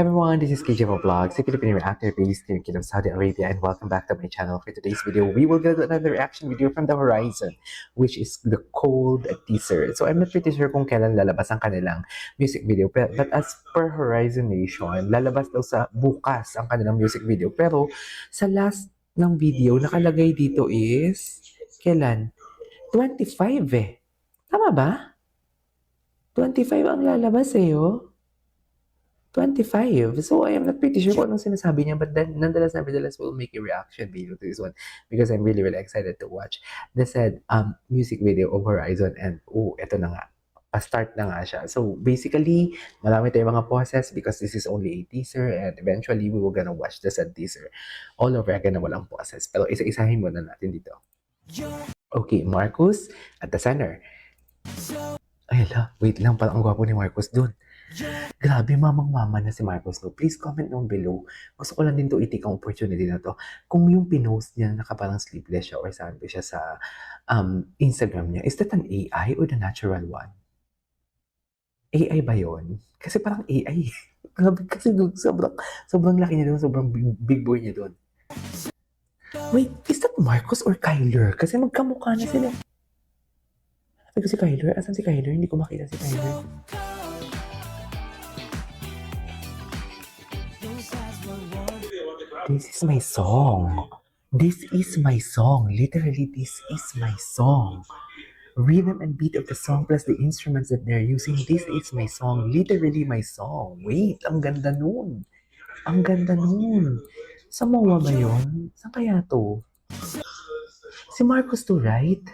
Hi everyone, this is KJ Vlogs, a Filipino actor based in Kingdom, Saudi Arabia, and welcome back to my channel. For today's video, we will get another reaction video from The Horizon, which is the Cold teaser. So I'm not pretty sure kung kailan lalabas ang kanilang music video, but as per Horizon Nation, lalabas daw sa bukas ang kanilang music video. Pero sa last ng video, nakalagay dito is, kailan? 25 eh. Tama ba? 25 ang lalabas eh, oh. 25. So I am not pretty sure kung anong sinasabi niya, but then nonetheless, nevertheless, we'll make a reaction video to this one because I'm really, really excited to watch the said music video of Horizon, and eto na nga. Pa-start na nga siya. So basically, marami tayong mga pauses because this is only a teaser, and eventually we will gonna watch the said teaser all over again na walang pauses. Pero isa-isahin muna natin dito. Okay, Marcus at the center. Ay, wait lang, parang ang gwapo ni Marcus dun. Grabe, mamang-mama na si Marcos, no? Please comment down below. Gusto ko lang din to i-take ang opportunity na to. Kung yung pinost niya naka parang sleeveless siya or sabi siya sa Instagram niya, is that an AI or the natural one? AI ba yun? Kasi parang AI. Grabe, kasi sobrang laki niya doon, sobrang big boy niya doon. Wait, is that Marcos or Kyler? Kasi magkamukha na sila. Sabi ko si Kyler, asan si Kyler? Hindi ko makita si Kyler. This is my song. This is my song. Literally, this is my song. Rhythm and beat of the song plus the instruments that they're using. This is my song. Literally my song. Wait, ang ganda nun. Ang ganda nun. Sa MOA ba yun? Saan kaya to? Si Marcos to, right?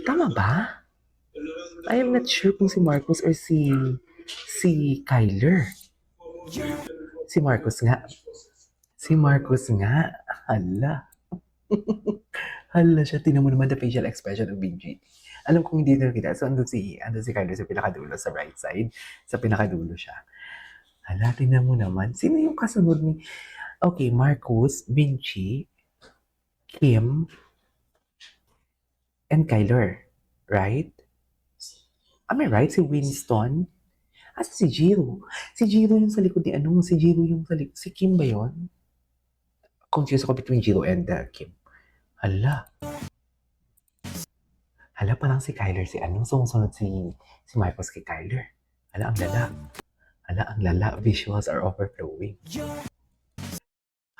Tama ba? I am not sure kung si Marcos or si Kyler. Si Marcos nga. Si Marcos nga. Hala. Hala siya. Tingnan mo naman the facial expression of Big G. Alam kong hindi na kita. So, andun si Kyler sa pinakadulo, sa right side. Sa pinakadulo siya. Hala, tingnan mo naman. Sino yung kasunod ni... Okay, Marcus, Vinci, Kim, and Kyler. Right? Am I right? Si Winston? Asa si Jiro? Si Jiro yung sa likod ni ano? Si Jiro yung sa likod. Si Kim ba yun? Confused ako between Jiro and Kim. Hala. Hala, parang si Kyler si ano? Sumusunod si Marcos kay Kyler. Hala, ang lala. Hala, ang lala. Visuals are overflowing.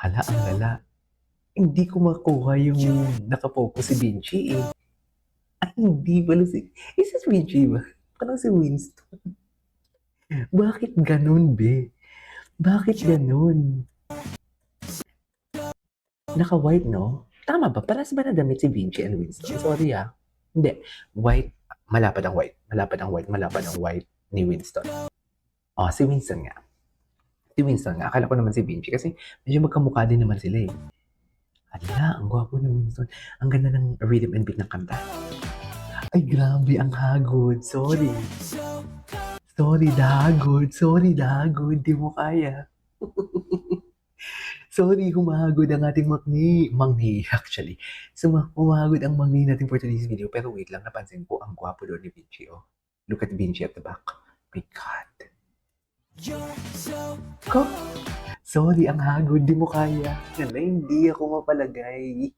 Hala, ang lala. Hindi ko makuha yung nakapokus si Vinci eh. Ay, hindi pala si... Is this Vinci ba? Parang si Winston. Bakit ganun, be? Bakit ganun? Naka-white, no? Tama ba? Paras ba na damit si Vinci and Winston? Sorry ah. Hindi. White. Malapad ang white. Malapad ang white. Malapad ang white ni Winston. Oh, si Winston nga. Si Winston nga. Akala ko naman si Vinci kasi medyo magkamukha din naman sila eh. Hala, ang gwapo ni Winston. Ang ganda ng rhythm and beat ng kanta. Ay, grabe, ang hagod. Sorry. Sorry, dahagod. Sorry, dahagod. Di mo kaya. Sorry, humahagod ang ating mangni actually. So, humahagod ang mangni natin for today's video. Pero wait lang, napansin ko, ang gwapo doon ni Vinci, oh. Look at Vinci at the back. My God. Ko? Sorry, ang hagod. Di mo kaya. Yan na, hindi ako mapalagay.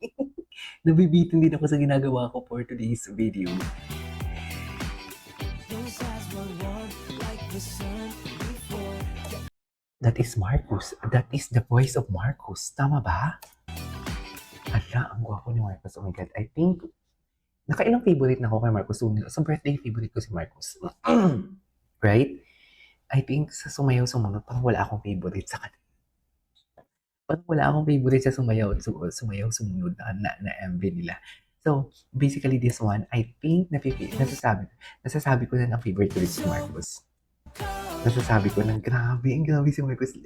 Nabibitin din ako sa ginagawa ko for today's video. That is Marcus. That is the voice of Marcus. Tama ba? Ala, ang gwapo ni Marcus. Oh my God. I think, nakailang favorite na ako kay Marcus. Sa birthday, favorite ko si Marcus. Right? I think sa Sumayaw Sumunod, parang wala akong favorite sa kanila. Parang wala akong favorite sa Sumayaw Sumunod na MV nila. So, basically this one, I think nasasabi ko na ang favorite ko si Marcus. Nasasabi ko na grabe si Marcus.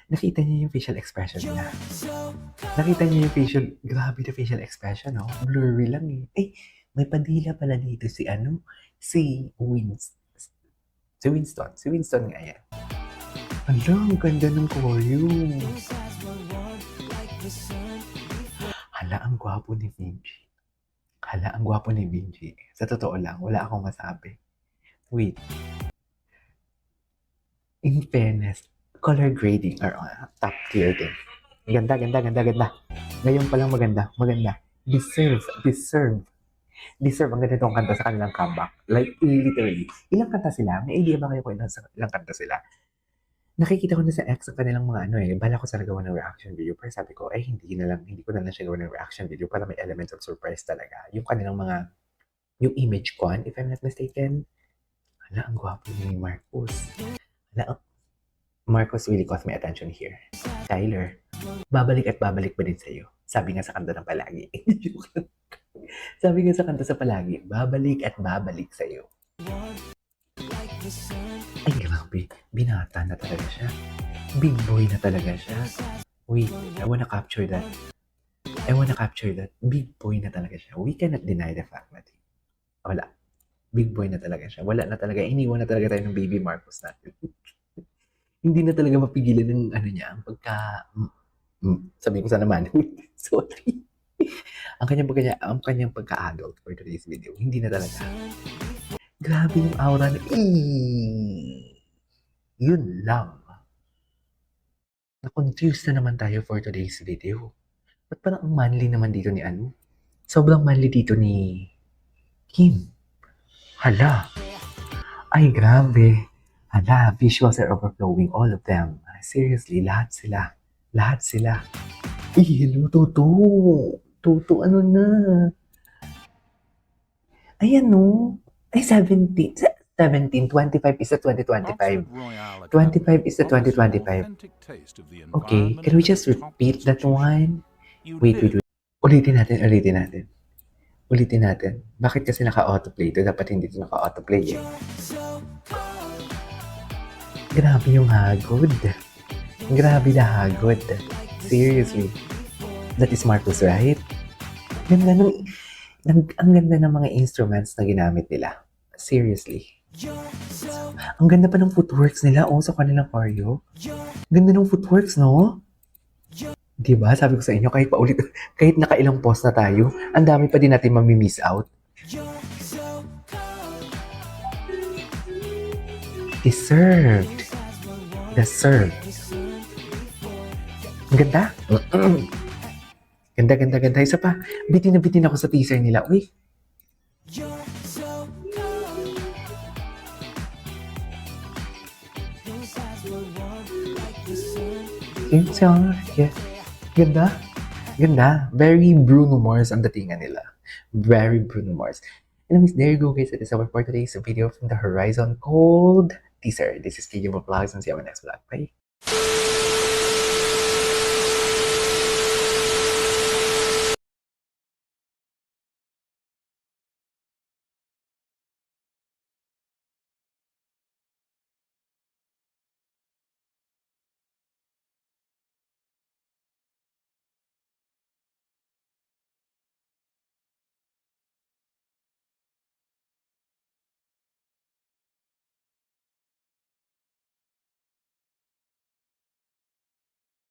Nakita niyo yung facial expression niya. Nakita niyo yung grabe na facial expression, no? Blurry lang eh. Eh, may padila pala dito si Winston. Si Winston nga yan. Hala, ang ganda ng choreo. Hala, ang gwapo ni Vinci. Hala, ang gwapo ni Vinci. Sa totoo lang, wala akong masabi. Wait. In fairness, color grading are top tier din. Ganda, ganda, ganda, ganda. Ngayon pa lang maganda, maganda. Deserve ang ganitong kanta sa kanilang comeback. Like, literally. Ilang kanta sila? May idea ba kayo kung ilang kanta sila? Nakikita ko na sa X ang kanilang mga ano bala ko sana gawa ng reaction video. Pero sabi ko, hindi ko na lang siya gawa ng reaction video para may elements of surprise talaga. Yung kanilang mga, yung image con, if I'm not mistaken, hala, ang gwapo ni Marcos. Hala, Marcos really caught my attention here. Tyler, babalik at babalik pa din sa'yo. Sabi nga sa kanta ng palagi. Sabi nga sa kanta sa palagi, babalik at babalik sa'yo. Ay, grabe. Binata na talaga siya. Big boy na talaga siya. Wait, I wanna capture that. Big boy na talaga siya. We cannot deny the fact that wala. Big boy na talaga siya. Wala na talaga. Iniwan na talaga tayo ng baby Marcos natin. Hindi na talaga mapigilan ng ano niya, ang sabi ko sana man. Sorry. ang kanyang pagka-adult for today's video. Hindi na talaga. Grabe yung aura na. Yun lang. Na-confused na naman tayo for today's video. Ba't parang ang manly naman dito ni ano? Sobrang manly dito ni Kim. Hala. Ay, grabe. Hala, visuals are overflowing, all of them. Seriously, lahat sila. Hello, Toto, ano na? Ayan, no? Ay, 17, 25 is the 2025. 25 is the 2025. Okay, can we just repeat that one? Wait. Ulitin natin. Bakit kasi naka-autoplay ito? Dapat hindi ito naka-autoplay eh. Grabe yung hagod. Grabe na hagod. Seriously. That is Marcos, right? Ganda ang ganda ng mga instruments na ginamit nila. Seriously. Ang ganda pa ng footworks nila sa kanilang choreo. Ganda ng footworks, no? Diba? Sabi ko sa inyo, kahit nakailang post na tayo, ang dami pa din natin mamimiss out. Deserved. Ang ganda. Ganda. Isa pa, bitin ako sa teaser nila. Uy. Yeah. Ganda. Very Bruno Mars ang datingan nila. Very Bruno Mars. Anyways, there you go guys. It is our for today's video from the Horizon called Teaser. This is KJ Vlogs and see you on my next vlog. Bye.